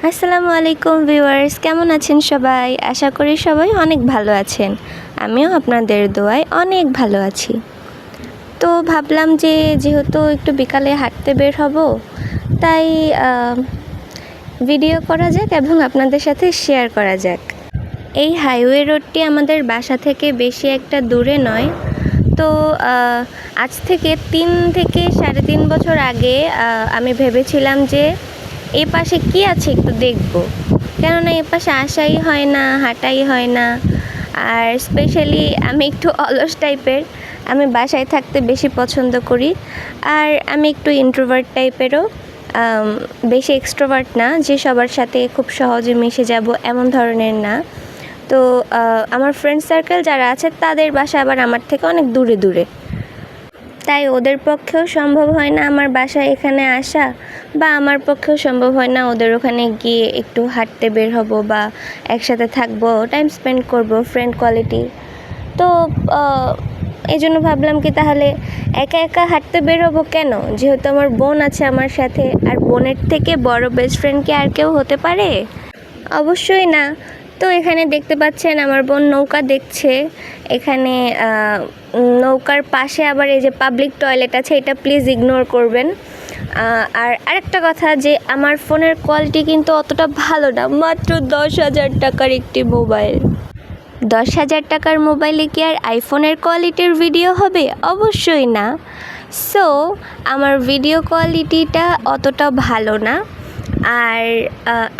আসসালামু আলাইকুম ভিউয়ার্স, কেমন আছেন সবাই? আশা করি সবাই অনেক ভালো আছেন। আমিও আপনাদের দোয়ায় অনেক ভালো আছি। তো ভাবলাম যে যেহেতু একটু বিকালে হাঁটতে বের হব, তাই ভিডিও করা যাক এবং আপনাদের সাথে শেয়ার করা যাক। এই হাইওয়ে রোডটি আমাদের বাসা থেকে বেশি একটা দূরে নয়। তো আজ থেকে 3 থেকে 3.5 বছর আগে আমি ভেবেছিলাম যে এই পাশে কী আছে একটু দেখব, কেননা এ পাশে আসাই হয় না, হাঁটাই হয় না। আর স্পেশালি আমি একটু অলস টাইপের, আমি বাসায় থাকতে বেশি পছন্দ করি। আর আমি একটু ইন্ট্রোভার্ট টাইপেরও, বেশি এক্সট্রোভার্ট না যে সবার সাথে খুব সহজে মিশে যাব এমন ধরনের না। তো আমার ফ্রেন্ড সার্কেল যারা আছে তাদের বাসা আবার আমার থেকে অনেক দূরে দূরে, তাই ওদের পক্ষেও সম্ভব হয় না আমার বাসায় এখানে আসা, বা আমার পক্ষেও সম্ভব হয় না ওদের ওখানে গিয়ে একটু হাঁটতে বের হব বা একসাথে থাকবো, টাইম স্পেন্ড করব, ফ্রেন্ড কোয়ালিটি। তো এই জন্য ভাবলাম কি তাহলে একা একা হাঁটতে বের হবো কেন, যেহেতু আমার বোন আছে আমার সাথে। আর বোনের থেকে বড় বেস্ট ফ্রেন্ড কি আর কেউ হতে পারে? অবশ্যই না। তো এখানে দেখতে পাচ্ছেন আমার বোন নৌকা দেখছে। এখানে নৌকার পাশে আবার এই যে পাবলিক টয়লেট আছে, এটা প্লিজ ইগনোর করবেন। আর আরেকটা কথা, যে আমার ফোনের কোয়ালিটি কিন্তু অতটা ভালো না, মাত্র 10,000 টাকার একটি মোবাইল। 10,000 টাকার মোবাইলে কি আর আইফোনের কোয়ালিটির ভিডিও হবে? অবশ্যই না। সো আমার ভিডিও কোয়ালিটিটা অতটা ভালো না। আর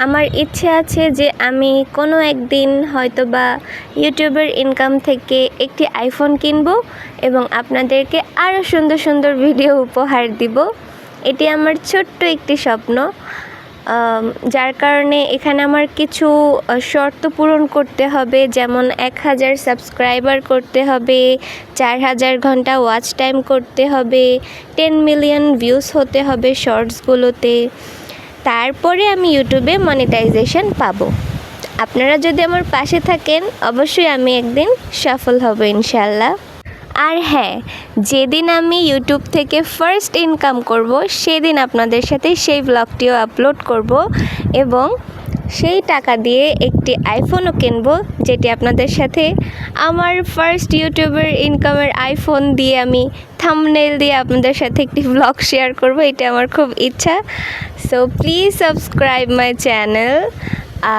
আমার ইচ্ছে আছে যে আমি কোনো একদিন হয়তো বা ইউটিউবের ইনকাম থেকে একটি আইফোন কিনবো এবং আপনাদেরকে আরও সুন্দর সুন্দর ভিডিও উপহার দিব। এটি আমার ছোট্ট একটি স্বপ্ন, যার কারণে এখানে আমার কিছু শর্ত পূরণ করতে হবে, যেমন 1000 সাবস্ক্রাইবার করতে হবে, 4000 ঘন্টা ওয়াচ টাইম করতে হবে, 10 মিলিয়ন ভিউজ হতে হবে শর্টসগুলোতে, তারপরে আমি ইউটিউবে মনিটাইজেশন পাবো। আপনারা যদি আমার পাশে থাকেন অবশ্যই আমি একদিন সফল হব ইনশাল্লাহ। আর হ্যাঁ, যেদিন আমি ইউটিউব থেকে ফার্স্ট ইনকাম করব সেদিন আপনাদের সাথে সেই ব্লগটিও আপলোড করব এবং সেই টাকা দিয়ে একটি আইফোনও কিনবো, যেটি আপনাদের সাথে আমার ফার্স্ট ইউটিউবের ইনকামের আইফোন দিয়ে আমি থাম্বনেল দিয়ে আপনাদের সাথে একটি ব্লগ শেয়ার করব। এটা আমার খুব ইচ্ছা। So please subscribe my channel.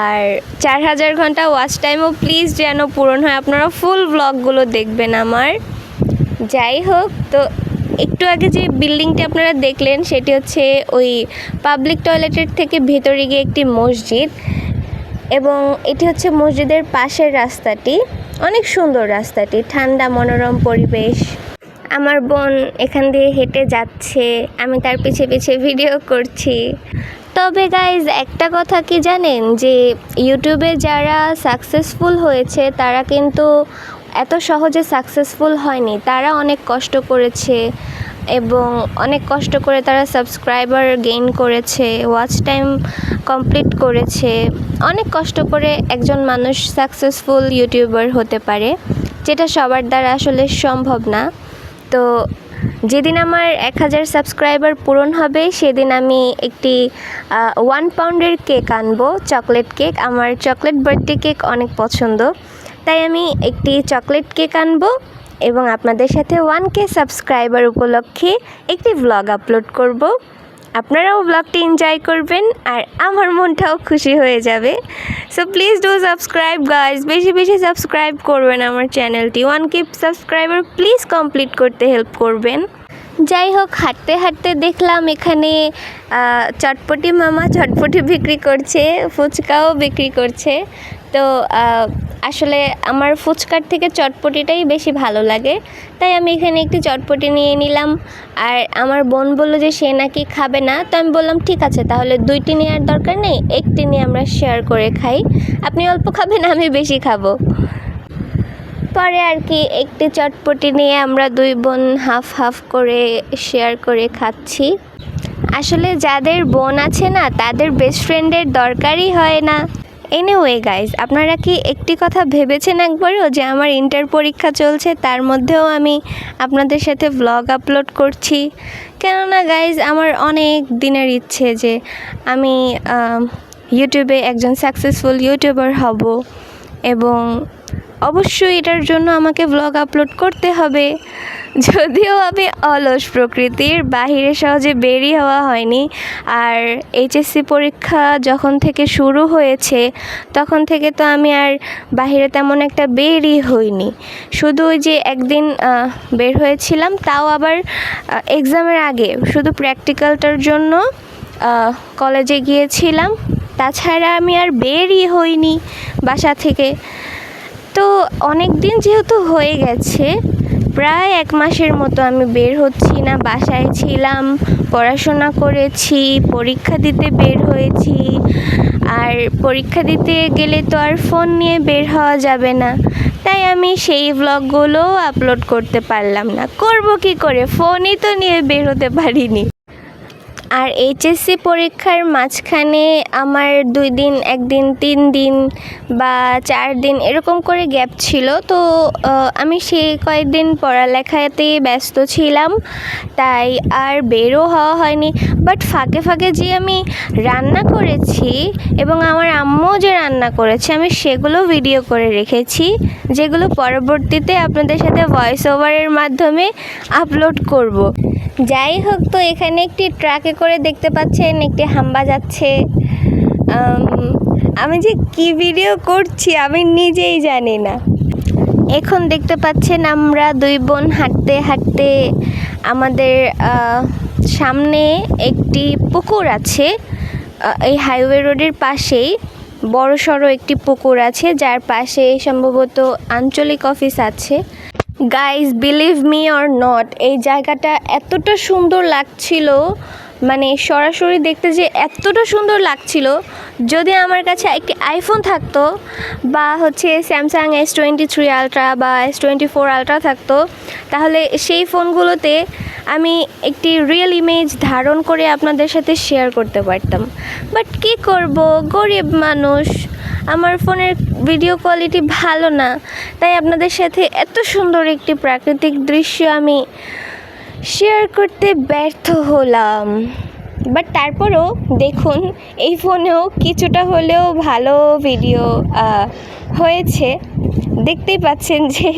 আর 4000 ঘন্টা ওয়াচ টাইমও প্লিজ যেন পূরণ হয়, আপনারা ফুল ব্লগগুলো দেখবেন আমার। যাই হোক, তো একটু আগে যে বিল্ডিংটি আপনারা দেখলেন সেটি হচ্ছে ওই পাবলিক টয়লেটের থেকে ভেতরে গিয়ে একটি মসজিদ, এবং এটি হচ্ছে মসজিদের পাশের রাস্তাটি। অনেক সুন্দর রাস্তাটি, ঠান্ডা মনোরম পরিবেশ। আমার বোন এখান দিয়ে হেঁটে যাচ্ছে, আমি তার পিছে পিছে ভিডিও করছি। তবে গাইজ একটা কথা কি জানেন, যে ইউটিউবে যারা সাকসেসফুল হয়েছে তারা কিন্তু এত সহজে সাকসেসফুল হয়নি। তারা অনেক কষ্ট করেছে এবং অনেক কষ্ট করে তারা সাবস্ক্রাইবার গেইন করেছে, ওয়াচ টাইম কমপ্লিট করেছে। অনেক কষ্ট করে একজন মানুষ সাকসেসফুল ইউটিউবার হতে পারে, যেটা সবার দ্বারা আসলে সম্ভব না। তো যেদিন আমার 1000 সাবস্ক্রাইবার পূরণ হবে সেদিন আমি একটি 1 পাউন্ডের কেক আনবো, চকলেট কেক। আমার চকলেট বার্থডে কেক অনেক পছন্দ, তাই আমি একটি চকলেট কেক আনবো এবং আপনাদের সাথে 1K সাবস্ক্রাইবার উপলক্ষে একটি ব্লগ আপলোড করব। আপনারাও ব্লগটি এনজয় করবেন আর আমার মনটাও খুশি হয়ে যাবে। So please do subscribe guys, বেশি বেশি সাবস্ক্রাইব করবেন আমার চ্যানেলটি। 1K সাবস্ক্রাইবার প্লিজ কমপ্লিট করতে হেল্প করবেন। যাই হোক, হাঁটতে হাঁটতে দেখলাম এখানে চটপটি মামা চটপটি বিক্রি করছে, ফুচকাও বিক্রি করছে। তো আসলে আমার ফুচকার থেকে চটপটিটাই বেশি ভালো লাগে, তাই আমি এখানে একটি চটপটি নিয়ে নিলাম। আর আমার বোন বলল যে সে নাকি খাবে না, তো আমি বললাম ঠিক আছে, তাহলে 2টি নেওয়ার দরকার নেই, একটি নিয়ে আমরা শেয়ার করে খাই। আপনি অল্প খাবেন, আমি বেশি খাবো। পরে আর কি একটি চটপটি নিয়ে আমরা 2 বোন হাফ হাফ করে শেয়ার করে খাচ্ছি। আসলে যাদের বোন আছে না, তাদের বেস্ট ফ্রেন্ডের দরকারই হয় না। এনিওয়ে গাইজ, আপনারা কি একটি কথা ভেবেছেন একবারও, যে আমার ইন্টার পরীক্ষা চলছে, তার মধ্যেও আমি আপনাদের সাথে ব্লগ আপলোড করছি? কেননা গাইজ, আমার অনেক দিনের ইচ্ছে যে আমি ইউটিউবে একজন সাকসেসফুল ইউটিউবার হব এবং অবশ্যই এটার জন্য আমাকে ব্লগ আপলোড করতে হবে। যদিও আমি অলস প্রকৃতির, বাহিরে সহজে বেরই হওয়া হয়নি। আর এইচএসসি পরীক্ষা যখন থেকে শুরু হয়েছে তখন থেকে তো আমি আর বাহিরে তেমন একটা বেরই হইনি। শুধু ওই যে একদিন বের হয়েছিলাম, তাও আবার এক্সামের আগে, শুধু প্র্যাকটিক্যালটার জন্য কলেজে গিয়েছিলাম। তাছাড়া আমি আর বেরই হইনি বাসা থেকে। তো অনেক দিন যেহেতু হয়ে গেছে, প্রায় 1 মাসের মতো আমি বের হচ্ছি না, বাসায় ছিলাম, পড়াশোনা করেছি, পরীক্ষা দিতে বের হয়েছি। আর পরীক্ষা দিতে গেলে তো আর ফোন নিয়ে বের হওয়া যাবে না, তাই আমি সেই ব্লগগুলো আপলোড করতে পারলাম না। করব কি করে, ফোনই তো নিয়ে বের হতে পারিনি। আর এইচএসসি পরীক্ষার মাঝখানে আমার 2 দিন, 1 দিন, 3 দিন বা 4 দিন এরকম করে গ্যাপ ছিল। তো আমি সেই কয়েকদিন পড়ালেখাতেই ব্যস্ত ছিলাম, তাই আর বেরও হওয়া হয়নি। বাট ফাঁকে ফাঁকে যে আমি রান্না করেছি এবং আমার আম্মু যে রান্না করেছে, আমি সেগুলো ভিডিও করে রেখেছি, যেগুলো পরবর্তীতে আপনাদের সাথে ভয়েস ওভারের মাধ্যমে আপলোড করব। যাই হোক, তো এখানে একটি ট্রাকে করে দেখতে পাচ্ছেন একটি হাম্বা যাচ্ছে। আমি যে কি ভিডিও করছি আমি নিজেই জানি না। এখন দেখতে পাচ্ছেন আমরা 2 বোন হাঁটতে হাঁটতে আমাদের সামনে একটি পুকুর আছে। এই হাইওয়ে রোডের পাশেই বড়সড় একটি পুকুর আছে, যার পাশে সম্ভবত আঞ্চলিক অফিস আছে। Guys, believe me or not, এই জায়গাটা এতটা সুন্দর লাগছিল, মানে সরাসরি দেখতে যে এতটা সুন্দর লাগছিল, যদি আমার কাছে একটি আইফোন থাকতো বা হচ্ছে স্যামসাং S23 আলট্রা বা S24 আলট্রা থাকতো, তাহলে সেই ফোনগুলোতে আমি একটি রিয়েল ইমেজ ধারণ করে আপনাদের সাথে শেয়ার করতে পারতাম। বাট কী করব, গরিব মানুষ, আমার ফোনের ভিডিও কোয়ালিটি ভালো না, তাই আপনাদের সাথে এত সুন্দর একটি প্রাকৃতিক দৃশ্য আমি শেয়ার করতে ব্যর্থ হলাম। বাট তারপরও দেখুন, এই ফোনেও কিছুটা হলেও ভালো ভিডিও হয়েছে। দেখতেই পাচ্ছেন যে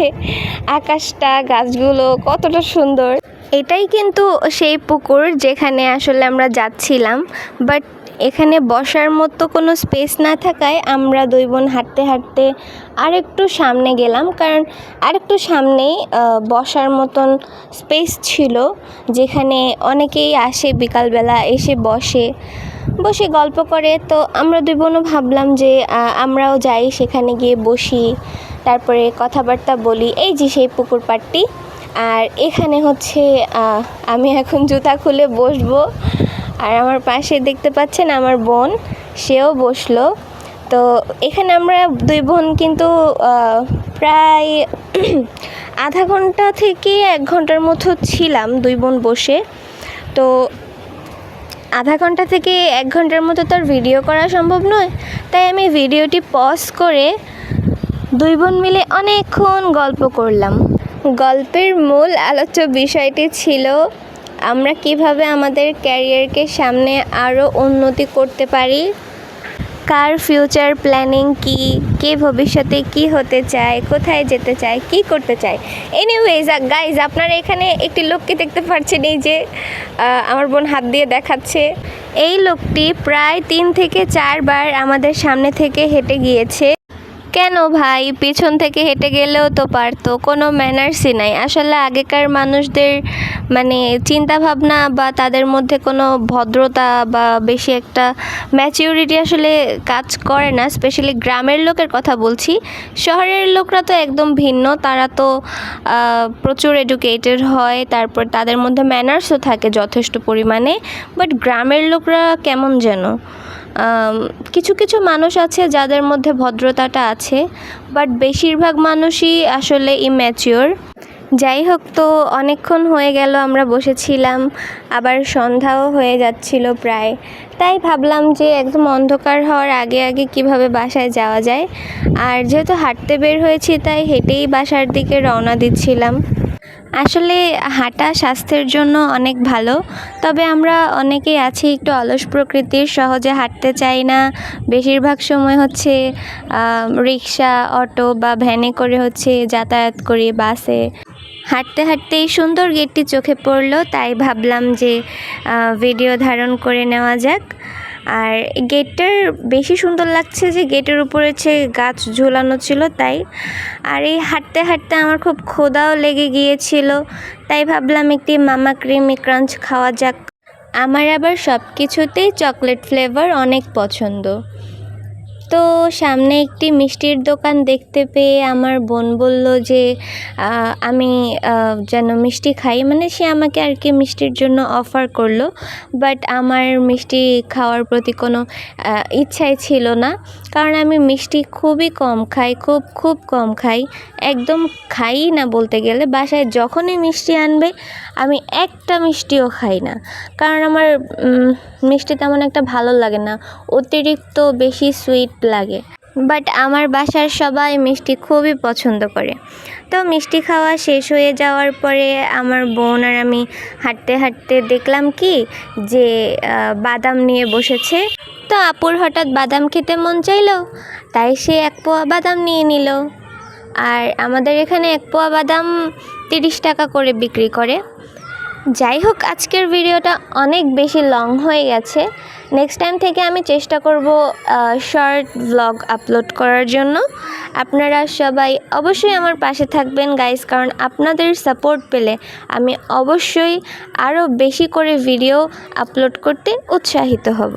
আকাশটা, গাছগুলো কতটা সুন্দর। এটাই কিন্তু সেই পুকুর যেখানে আসলে আমরা যাচ্ছিলাম। বাট এখানে বসার মতো কোনো স্পেস না থাকায় আমরা 2 বোন হাঁটতে হাঁটতে আরেকটু সামনে গেলাম, কারণ আরেকটু সামনেই বসার মতন স্পেস ছিল, যেখানে অনেকেই আসে বিকালবেলা, এসে বসে গল্প করে। তো আমরা 2 বোনও ভাবলাম যে আমরাও যাই, সেখানে গিয়ে বসি, তারপরে কথাবার্তা বলি। এই যে সেই পুকুর পাড়টি, আর এখানে হচ্ছে আমি এখন জুতা খুলে বসবো। আর আমার পাশে দেখতে পাচ্ছেন আমার বোন, সেও বসলো। তো এখানে আমরা 2 বোন কিন্তু প্রায় আধা ঘন্টা থেকে 1 ঘন্টার মতো ছিলাম 2 বোন বসে। তো আধা ঘন্টা থেকে 1 ঘন্টার মতো তো আর ভিডিও করা সম্ভব নয়, তাই আমি ভিডিওটি পজ করে 2 বোন মিলে অনেকক্ষণ গল্প করলাম। গল্পের মূল আলোচ্য বিষয়টি ছিল আমরা কিভাবে আমাদের ক্যারিয়ারকে সামনে আরও উন্নতি করতে পারি, কার ফিউচার প্ল্যানিং কী, কে ভবিষ্যতে কী হতে চায়, কোথায় যেতে চায়, কী করতে চায়। এনিওয়েজ গাইজ, আপনারা এখানে একটি লোককে দেখতে পাচ্ছেন, এই যে আমার বোন হাত দিয়ে দেখাচ্ছে। এই লোকটি প্রায় 3 থেকে 4 বার আমাদের সামনে থেকে হেঁটে গিয়েছে। কেন ভাই, পিছন থেকে হেঁটে গেলেও তো পারতো, কোনো ম্যানার্সই নাই। আসলে আগেকার মানুষদের মানে চিন্তাভাবনা বা তাদের মধ্যে কোনো ভদ্রতা বা বেশি একটা ম্যাচিউরিটি আসলে কাজ করে না। স্পেশালি গ্রামের লোকের কথা বলছি, শহরের লোকরা তো একদম ভিন্ন, তারা তো প্রচুর এডুকেটেড হয়, তারপর তাদের মধ্যে ম্যানার্সও থাকে যথেষ্ট পরিমাণে। বাট গ্রামের লোকরা কেমন যেন, কিছু কিছু মানুষ আছে যাদের মধ্যে ভদ্রতাটা আছে, বাট বেশিরভাগ মানুষই আসলে ইম্যাচিওর। যাই হোক, তো অনেকক্ষণ হয়ে গেল আমরা বসেছিলাম, আবার সন্ধ্যাও হয়ে যাচ্ছিল প্রায়, তাই ভাবলাম যে একদম অন্ধকার হওয়ার আগে আগে কিভাবে বাসায় যাওয়া যায়। আর যেহেতু হাঁটতে বের হয়েছি, তাই হেঁটেই বাসার দিকে রওনা দিচ্ছিলাম। আসলে হাঁটা স্বাস্থ্যের জন্য অনেক ভালো, তবে আমরা অনেকেই আছি একটু অলস প্রকৃতির, সহজে হাঁটতে চাই না। বেশিরভাগ সময় হচ্ছে রিক্সা, অটো বা ভ্যানে করে হচ্ছে যাতায়াত করি, বাসে। হাঁটতে হাঁটতে এই সুন্দর গেটটি চোখে পড়লো, তাই ভাবলাম যে ভিডিও ধারণ করে নেওয়া যাক। আর গেটটার বেশি সুন্দর লাগছে যে গেটের উপরে হচ্ছে গাছ ঝুলানো ছিল, তাই। আর এই হাঁটতে হাঁটতে আমার খুব ক্ষুধাও লেগে গিয়েছিল, তাই ভাবলাম একটি মামা ক্রিমি ক্রাঞ্চ খাওয়া যাক। আমার আবার সব কিছুতেই চকলেট ফ্লেভার অনেক পছন্দ। তো সামনে একটি মিষ্টির দোকান দেখতে পেয়ে আমার বোন বলল যে আমি যেন মিষ্টি খাই, মানে সে আমাকে আর কি মিষ্টির জন্য অফার করলো। বাট আমার মিষ্টি খাওয়ার প্রতি কোনো ইচ্ছাই ছিল না, কারণ আমি মিষ্টি খুবই কম খাই, খুব কম খাই, একদম খাই না বলতে গেলে। বাসায় যখনই মিষ্টি আনবে আমি একটা মিষ্টিও খাই না, কারণ আমার মিষ্টি তেমন একটা ভালো লাগে না, অতিরিক্ত বেশি সুইট লাগে। বাট আমার বাসার সবাই মিষ্টি খুবই পছন্দ করে। তো মিষ্টি খাওয়া শেষ হয়ে যাওয়ার পরে আমার বোন আর আমি হাঁটতে হাঁটতে দেখলাম কি যে বাদাম নিয়ে বসেছে। তো আপুর হঠাৎ বাদাম খেতে মন চাইলো, তাই সে 1 পোয়া বাদাম নিয়ে নিল। আর আমাদের এখানে 1 পোয়া বাদাম 30 টাকা করে বিক্রি করে। যাই হোক, আজকের ভিডিওটা অনেক বেশি লং হয়ে গেছে। নেক্সট টাইম থেকে আমি চেষ্টা করব শর্ট ভ্লগ আপলোড করার জন্য। আপনারা সবাই অবশ্যই আমার পাশে থাকবেন গাইস, কারণ আপনাদের সাপোর্ট পেলে আমি অবশ্যই আরও বেশি করে ভিডিও আপলোড করতে উৎসাহিত হব।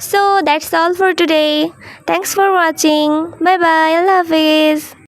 So that's all for today. Thanks for watching. Bye bye, Allah Hafiz.